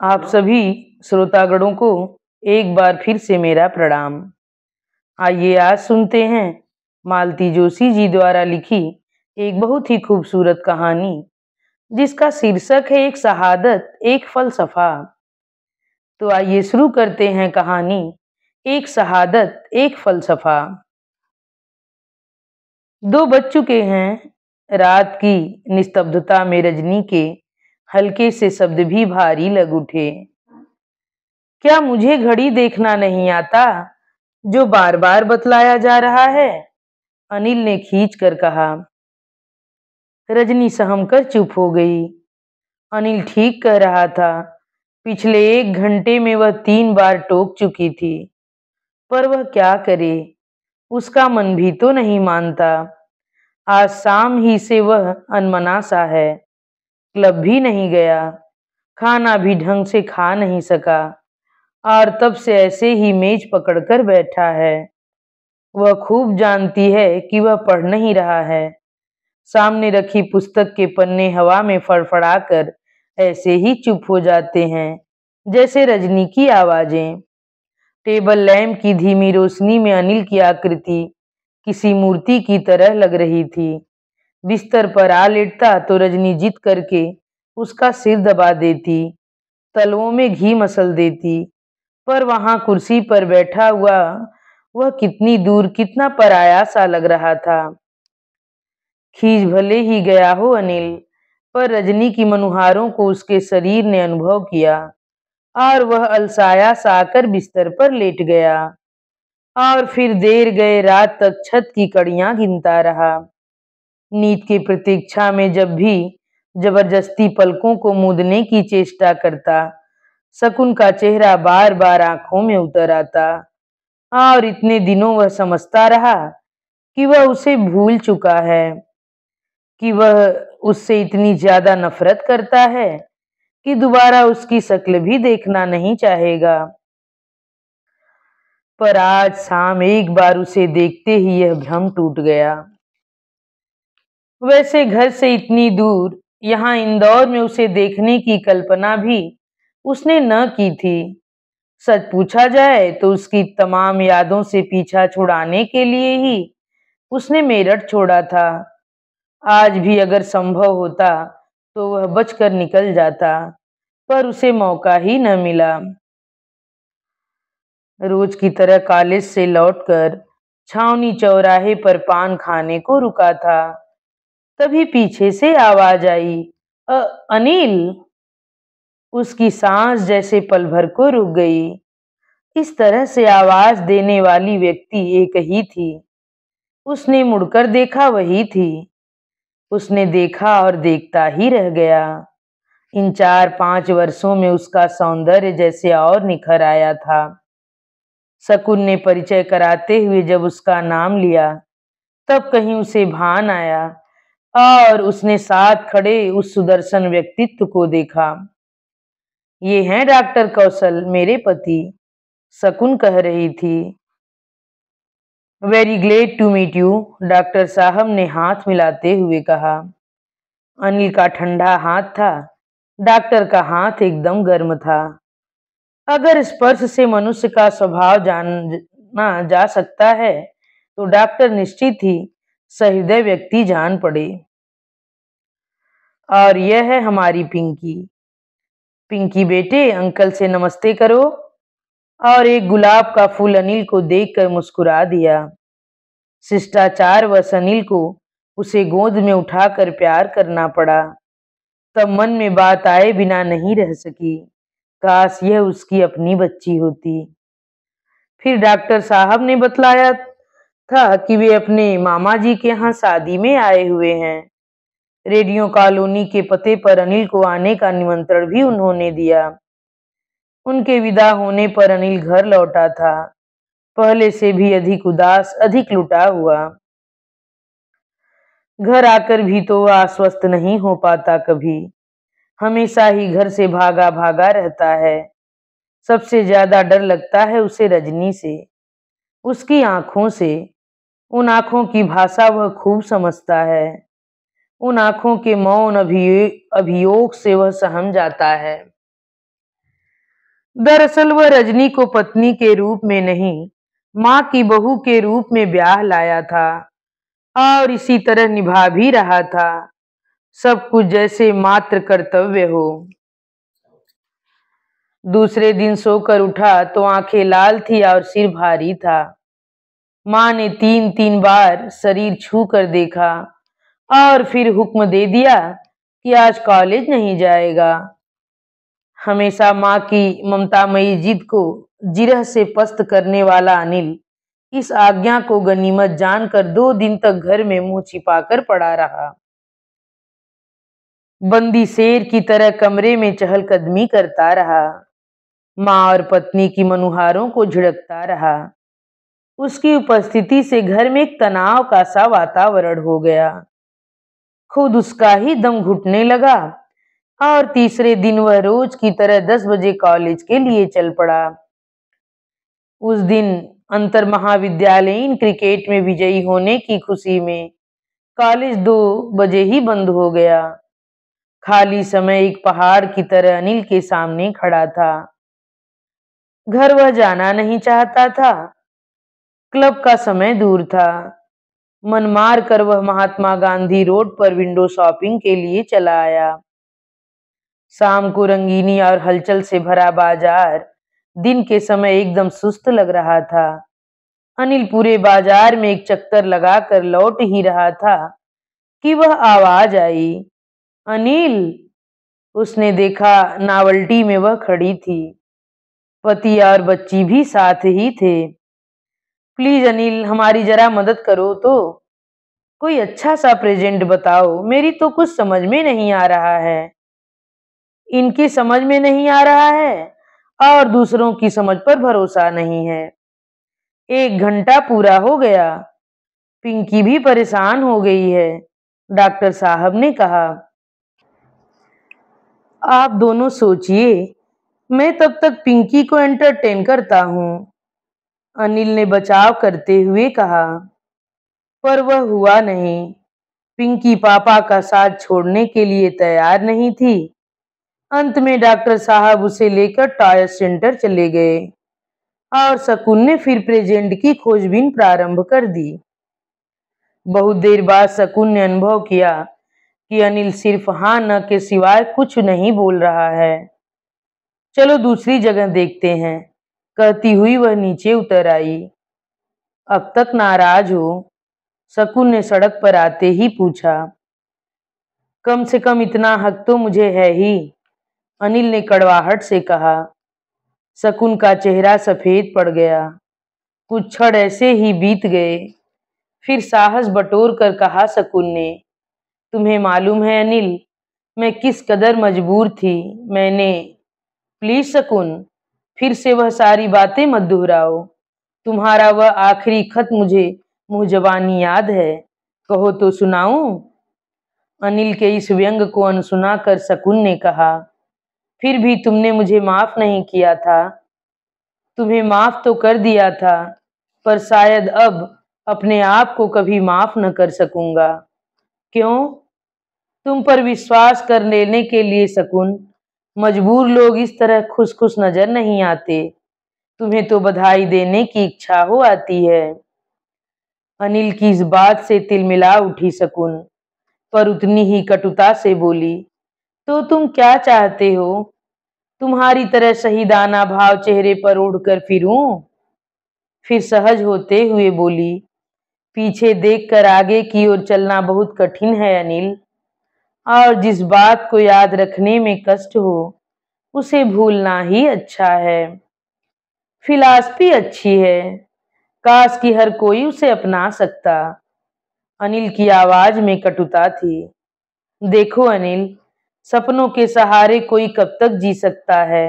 आप सभी श्रोतागणों को एक बार फिर से मेरा प्रणाम। आइए आज सुनते हैं मालती जोशी जी द्वारा लिखी एक बहुत ही खूबसूरत कहानी जिसका शीर्षक है एक शहादत एक फलसफा। तो आइए शुरू करते हैं कहानी एक शहादत एक फलसफा। दो बज चुके हैं। रात की निस्तब्धता में रजनी के हल्के से शब्द भी भारी लग उठे। क्या मुझे घड़ी देखना नहीं आता जो बार बार बतलाया जा रहा है? अनिल ने खींच कर कहा। रजनी सहम कर चुप हो गई। अनिल ठीक कह रहा था। पिछले 1 घंटे में वह 3 बार टोक चुकी थी, पर वह क्या करे, उसका मन भी तो नहीं मानता। आज शाम ही से वह अनमना सा है। क्लब भी नहीं गया, खाना भी ढंग से खा नहीं सका और तब से ऐसे ही मेज पकड़कर बैठा है। वह खूब जानती है कि वह पढ़ नहीं रहा है। सामने रखी पुस्तक के पन्ने हवा में फड़फड़ाकर ऐसे ही चुप हो जाते हैं जैसे रजनी की आवाजें। टेबल लैंप की धीमी रोशनी में अनिल की आकृति किसी मूर्ति की तरह लग रही थी। बिस्तर पर आ लेटता तो रजनी जिद करके उसका सिर दबा देती, तलवों में घी मसल देती, पर वहां कुर्सी पर बैठा हुआ वह कितनी दूर, कितना पराया सा लग रहा था। खींच भले ही गया हो अनिल, पर रजनी की मनुहारों को उसके शरीर ने अनुभव किया और वह अलसाया सा आकर बिस्तर पर लेट गया और फिर देर गए रात तक छत की कड़ियां गिनता रहा। नींद की प्रतीक्षा में जब भी जबरदस्ती पलकों को मूंदने की चेष्टा करता, शकुन का चेहरा बार बार आंखों में उतर आता और इतने दिनों वह समझता रहा कि वह उसे भूल चुका है, कि वह उससे इतनी ज्यादा नफरत करता है कि दोबारा उसकी शक्ल भी देखना नहीं चाहेगा। पर आज शाम एक बार उसे देखते ही यह भ्रम टूट गया। वैसे घर से इतनी दूर यहाँ इंदौर में उसे देखने की कल्पना भी उसने न की थी। सच पूछा जाए तो उसकी तमाम यादों से पीछा छुड़ाने के लिए ही उसने मेरठ छोड़ा था। आज भी अगर संभव होता तो वह बचकर निकल जाता, पर उसे मौका ही न मिला। रोज की तरह कॉलेज से लौटकर छावनी चौराहे पर पान खाने को रुका था। तभी पीछे से आवाज आई, "अ, अनिल।" उसकी सांस जैसे पल भर को रुक गई। इस तरह से आवाज देने वाली व्यक्ति एक ही थी। उसने मुड़कर देखा, वही थी। उसने देखा और देखता ही रह गया। इन 4-5 वर्षों में उसका सौंदर्य जैसे और निखर आया था। शकुन ने परिचय कराते हुए जब उसका नाम लिया, तब कहीं उसे भान आया और उसने साथ खड़े उस सुदर्शन व्यक्तित्व को देखा। "ये हैं डॉक्टर कौशल, मेरे पति," शकुन कह रही थी। "Very glad to meet you," doctor साहब ने हाथ मिलाते हुए कहा। अनिल का ठंडा हाथ था। डॉक्टर का हाथ एकदम गर्म था। अगर स्पर्श से मनुष्य का स्वभाव जाना जा सकता है तो डॉक्टर निश्चित ही सहृदय व्यक्ति जान पड़े। "और यह है हमारी पिंकी। पिंकी बेटे, अंकल से नमस्ते करो।" और एक गुलाब का फूल अनिल को देखकर मुस्कुरा दिया। शिष्टाचारवश अनिल को उसे गोद में उठाकर प्यार करना पड़ा। तब मन में बात आए बिना नहीं रह सकी, काश यह उसकी अपनी बच्ची होती। फिर डॉक्टर साहब ने बतलाया था कि वे अपने मामा जी के यहाँ शादी में आए हुए हैं। रेडियो कॉलोनी के पते पर अनिल को आने का निमंत्रण भी उन्होंने दिया। उनके विदा होने पर अनिल घर लौटा था, पहले से भी अधिक उदास, अधिक लुटा हुआ। घर आकर भी तो वह आश्वस्त नहीं हो पाता कभी। हमेशा ही घर से भागा भागा रहता है। सबसे ज्यादा डर लगता है उसे रजनी से, उसकी आंखों से। उन आंखों की भाषा वह खूब समझता है। उन आंखों के मौन अभियोग से वह सहम जाता है। दरअसल वह रजनी को पत्नी के रूप में नहीं, माँ की बहू के रूप में ब्याह लाया था और इसी तरह निभा भी रहा था, सब कुछ जैसे मात्र कर्तव्य हो। दूसरे दिन सोकर उठा तो आंखें लाल थी और सिर भारी था। माँ ने 3-3 बार शरीर छू कर देखा और फिर हुक्म दे दिया कि आज कॉलेज नहीं जाएगा। हमेशा माँ की ममतामयी जिद को जिरह से पस्त करने वाला अनिल इस आज्ञा को गनीमत जानकर 2 दिन तक घर में मुंह छिपाकर पड़ा रहा। बंदी शेर की तरह कमरे में चहलकदमी करता रहा। माँ और पत्नी की मनुहारों को झिड़कता रहा। उसकी उपस्थिति से घर में एक तनाव का सा वातावरण हो गया। खुद उसका ही दम घुटने लगा और तीसरे दिन वह रोज की तरह 10 बजे कॉलेज के लिए चल पड़ा। उस दिन अंतर महाविद्यालयीन क्रिकेट में विजयी होने की खुशी में कॉलेज 2 बजे ही बंद हो गया। खाली समय एक पहाड़ की तरह अनिल के सामने खड़ा था। घर वह जाना नहीं चाहता था। क्लब का समय दूर था। मन मार कर वह महात्मा गांधी रोड पर विंडो शॉपिंग के लिए चला आया। शाम को रंगीनी और हलचल से भरा बाजार दिन के समय एकदम सुस्त लग रहा था। अनिल पूरे बाजार में एक चक्कर लगाकर लौट ही रहा था कि वह आवाज आई, अनिल। उसने देखा नावल्टी में वह खड़ी थी। पति और बच्ची भी साथ ही थे। प्लीज अनिल, हमारी जरा मदद करो तो। कोई अच्छा सा प्रेजेंट बताओ, मेरी तो कुछ समझ में नहीं आ रहा है। इनकी समझ में नहीं आ रहा है और दूसरों की समझ पर भरोसा नहीं है। 1 घंटा पूरा हो गया। पिंकी भी परेशान हो गई है। डॉक्टर साहब ने कहा, आप दोनों सोचिए, मैं तब तक पिंकी को एंटरटेन करता हूँ। अनिल ने बचाव करते हुए कहा, पर वह हुआ नहीं। पिंकी पापा का साथ छोड़ने के लिए तैयार नहीं थी। अंत में डॉक्टर साहब उसे लेकर टॉय सेंटर चले गए और शकुन ने फिर प्रेजेंट की खोजबीन प्रारंभ कर दी। बहुत देर बाद शकुन ने अनुभव किया कि अनिल सिर्फ हाँ न के सिवाय कुछ नहीं बोल रहा है। चलो दूसरी जगह देखते हैं, कहती हुई वह नीचे उतर आई। अब तक नाराज हो? शकुन ने सड़क पर आते ही पूछा। कम से कम इतना हक तो मुझे है ही, अनिल ने कड़वाहट से कहा। शकुन का चेहरा सफेद पड़ गया। कुछ क्षण ऐसे ही बीत गए। फिर साहस बटोर कर कहा शकुन ने, तुम्हें मालूम है अनिल, मैं किस कदर मजबूर थी। मैंने प्लीज शकुन, फिर से वह सारी बातें मत दोहराओ। तुम्हारा वह आखिरी खत मुझे मुंह जबानी याद है, कहो तो सुनाऊं? अनिल के इस व्यंग को अनसुना कर शकुन ने कहा, फिर भी तुमने मुझे माफ नहीं किया था। तुम्हें माफ तो कर दिया था, पर शायद अब अपने आप को कभी माफ न कर सकूंगा। क्यों? तुम पर विश्वास कर लेने के लिए शकुन, मजबूर लोग इस तरह खुश खुश नजर नहीं आते। तुम्हें तो बधाई देने की इच्छा हो आती है। अनिल की इस बात से तिलमिला उठी शकुन, पर उतनी ही कटुता से बोली, तो तुम क्या चाहते हो? तुम्हारी तरह शहीदाना भाव चेहरे पर ओढ़कर फिरूं? फिर सहज होते हुए बोली, पीछे देखकर आगे की ओर चलना बहुत कठिन है अनिल, और जिस बात को याद रखने में कष्ट हो उसे भूलना ही अच्छा है। फिलॉसफी अच्छी है, काश कि हर कोई उसे अपना सकता। अनिल की आवाज में कटुता थी। देखो अनिल, सपनों के सहारे कोई कब तक जी सकता है?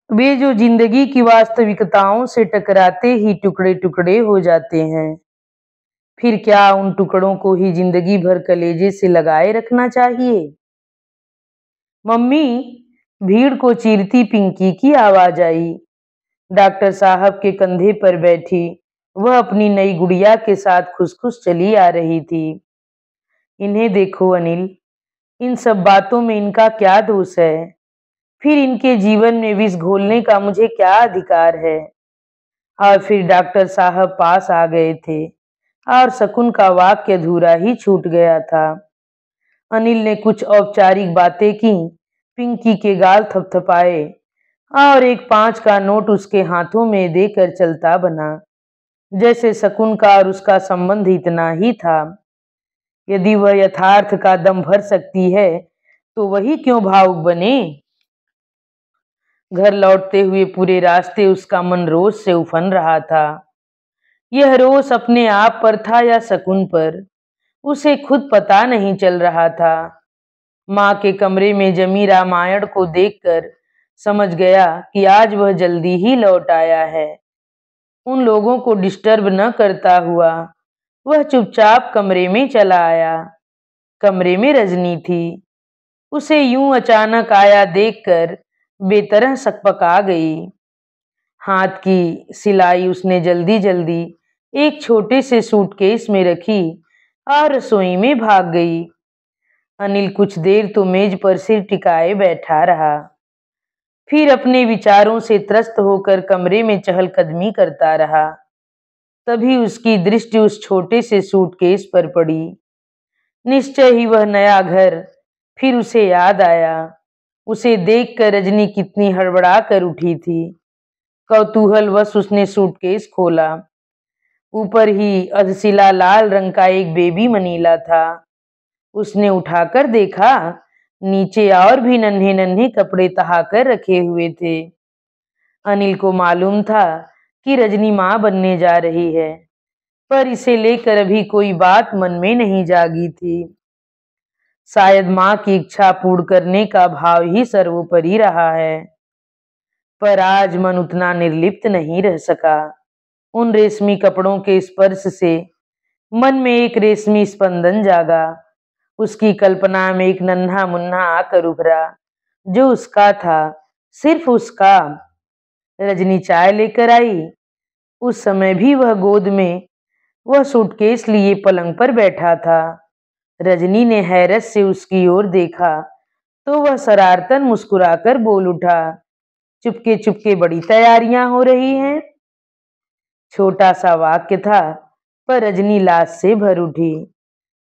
वे जो जिंदगी की वास्तविकताओं से टकराते ही टुकड़े टुकड़े हो जाते हैं, फिर क्या उन टुकड़ों को ही जिंदगी भर कलेजे से लगाए रखना चाहिए? मम्मी, भीड़ को चीरती पिंकी की आवाज आई। डॉक्टर साहब के कंधे पर बैठी वह अपनी नई गुड़िया के साथ खुश-खुश चली आ रही थी। इन्हें देखो अनिल, इन सब बातों में इनका क्या दोष है? फिर इनके जीवन में विष घोलने का मुझे क्या अधिकार है? और फिर डॉक्टर साहब पास आ गए थे और शकुन का वाक्य अधूरा ही छूट गया था। अनिल ने कुछ औपचारिक बातें की, पिंकी के गाल थपथपाए और एक 5 का नोट उसके हाथों में देकर चलता बना, जैसे शकुन का और उसका संबंध इतना ही था। यदि वह यथार्थ का दम भर सकती है, तो वही क्यों भावुक बने? घर लौटते हुए पूरे रास्ते उसका मन रोष से उफन रहा था। यह रोष अपने आप पर था या शकुन पर, उसे खुद पता नहीं चल रहा था। माँ के कमरे में जमी रामायण को देखकर समझ गया कि आज वह जल्दी ही लौट आया है। उन लोगों को डिस्टर्ब न करता हुआ वह चुपचाप कमरे में चला आया। कमरे में रजनी थी। उसे यूं अचानक आया देखकर बेतरह सकपका गई। हाथ की सिलाई उसने जल्दी जल्दी एक छोटे से सूटकेस में रखी और रसोई में भाग गई। अनिल कुछ देर तो मेज पर सिर टिकाए बैठा रहा, फिर अपने विचारों से त्रस्त होकर कमरे में चहलकदमी करता रहा। तभी उसकी दृष्टि उस छोटे से सूटकेस पर पड़ी। निश्चय ही वह नया घर फिर उसे याद आया। उसे देखकर रजनी कितनी हड़बड़ा कर उठी थी। कौतूहलवश उसने सूटकेस खोला। ऊपर ही अधसिला लाल रंग का एक बेबी मनीला था। उसने उठाकर देखा, नीचे और भी नन्हे नन्हे कपड़े तहाकर रखे हुए थे। अनिल को मालूम था कि रजनी मां बनने जा रही है, पर इसे लेकर अभी कोई बात मन में नहीं जागी थी। शायद मां की इच्छा पूर्ण करने का भाव ही सर्वोपरि रहा है। पर आज मन उतना निर्लिप्त नहीं रह सका। उन रेशमी कपड़ों के स्पर्श से मन में एक रेशमी स्पंदन जागा। उसकी कल्पना में एक नन्हा मुन्ना आकर उभरा, जो उसका था, सिर्फ उसका। रजनी चाय लेकर आई। उस समय भी वह गोद में वह सूटकेस लिए पलंग पर बैठा था। रजनी ने हैरत से उसकी ओर देखा तो वह शरारतन मुस्कुराकर बोल उठा, चुपके चुपके बड़ी तैयारियां हो रही हैं। छोटा सा वाक्य था, पर रजनी लाज से भर उठी।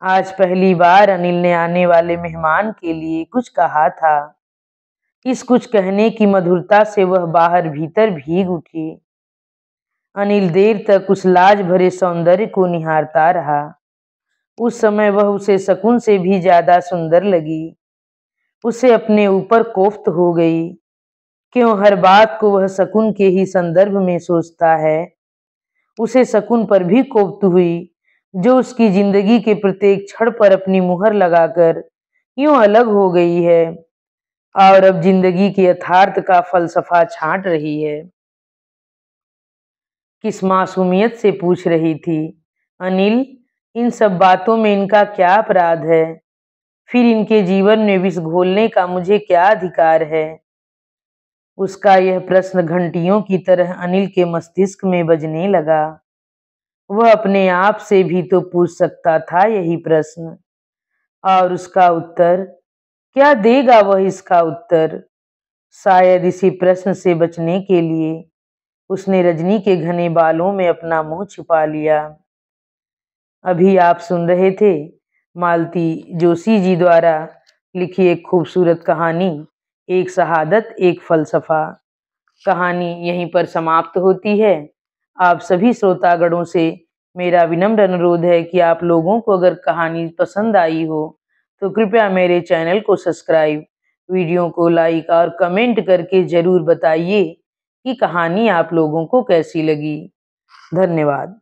आज पहली बार अनिल ने आने वाले मेहमान के लिए कुछ कहा था। इस कुछ कहने की मधुरता से वह बाहर भीतर भीग उठी। अनिल देर तक उस लाज भरे सौंदर्य को निहारता रहा। उस समय वह उसे शकुन से भी ज्यादा सुंदर लगी। उसे अपने ऊपर कोफ्त हो गई। क्यों हर बात को वह शकुन के ही संदर्भ में सोचता है। उसे शकुन पर भी कोफ्त हुई, जो उसकी जिंदगी के प्रत्येक क्षण पर अपनी मुहर लगाकर यूं अलग हो गई है और अब जिंदगी के यथार्थ का फलसफा छांट रही है। किस मासूमियत से पूछ रही थी, अनिल, इन सब बातों में इनका क्या अपराध है? फिर इनके जीवन में विष घोलने का मुझे क्या अधिकार है? उसका यह प्रश्न घंटियों की तरह अनिल के मस्तिष्क में बजने लगा। वह अपने आप से भी तो पूछ सकता था यही प्रश्न, और उसका उत्तर क्या देगा वह? इसका उत्तर शायद इसी प्रश्न से बचने के लिए उसने रजनी के घने बालों में अपना मुंह छुपा लिया। अभी आप सुन रहे थे मालती जोशी जी द्वारा लिखी एक खूबसूरत कहानी, एक शहादत एक फलसफा। कहानी यहीं पर समाप्त होती है। आप सभी श्रोतागणों से मेरा विनम्र अनुरोध है कि आप लोगों को अगर कहानी पसंद आई हो तो कृपया मेरे चैनल को सब्सक्राइब, वीडियो को लाइक और कमेंट करके जरूर बताइए कि कहानी आप लोगों को कैसी लगी। धन्यवाद।